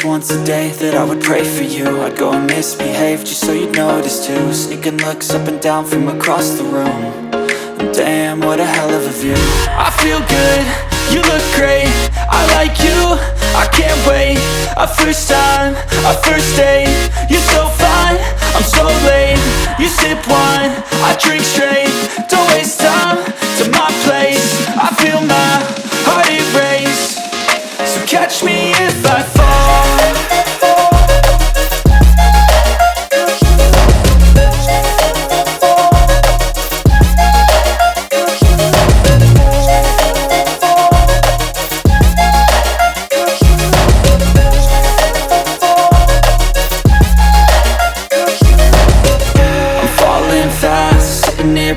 was once a day that I would pray for you. I'd go and misbehave just so you'd notice too. Sneaking looks up and down from across the room. And damn, what a hell of a view. I feel good, you look great, I like you, I can't wait. A first time, a first date, you're so fine, I'm so late. You sip wine, I drink straight, don't waste time to my place. I feel my heart erase, so catch me if I fall.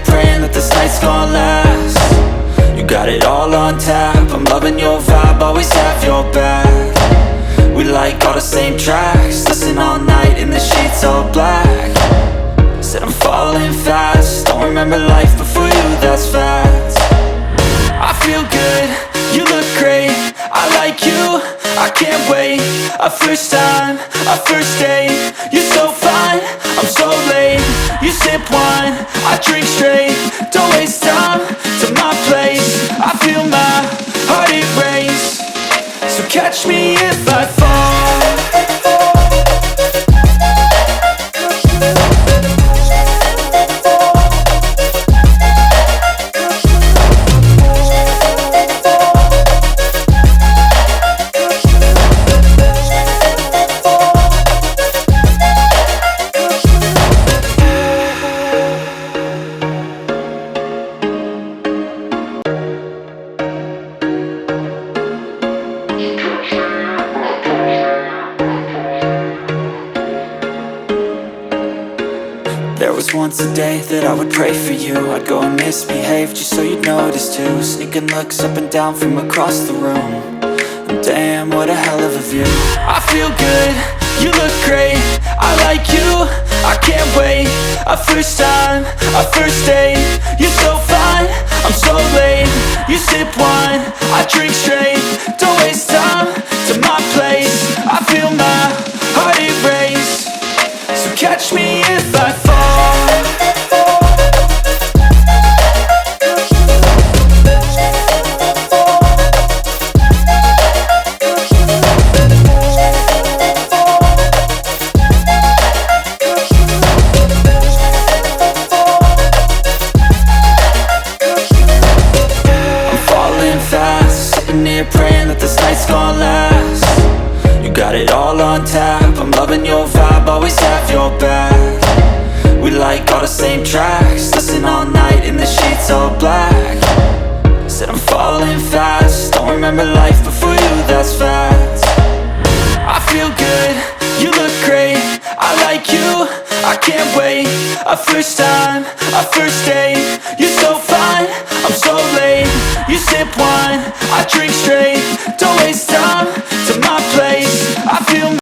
Praying that this night's gonna last. You got it all on tap, I'm loving your vibe, always have your back. We like all the same tracks, listen all night in the sheets all black. Said I'm falling fast, don't remember life before you, that's fact. I feel good, you look great, I like you, I can't wait. A first time, a first date, you're so fine, I'm so late. You sip wine, I drink straight, don't waste time to my place. I feel my heart erase, so catch me if I fall. There was once a day that I would pray for you. I'd go and misbehave just so you'd notice too. Sneaking looks up and down from across the room. And damn, what a hell of a view. I feel good, you look great, I like you, I can't wait. A first time, a first date, you're so fine, I'm so late. You sip wine, I drink straight, don't waste time to my place. I feel my heart erase, so catch me if I fall. Praying that this night's gonna last. You got it all on tap, I'm loving your vibe, always have your back. We like all the same tracks, listen all night in the sheets all black. Said I'm falling fast, don't remember life before you, that's fact. I feel good, you look great, I like you, I can't wait. A first time, a first date, you're so fine, I'm so late. You sip wine, I drink straight, don't waste time to my place. I feel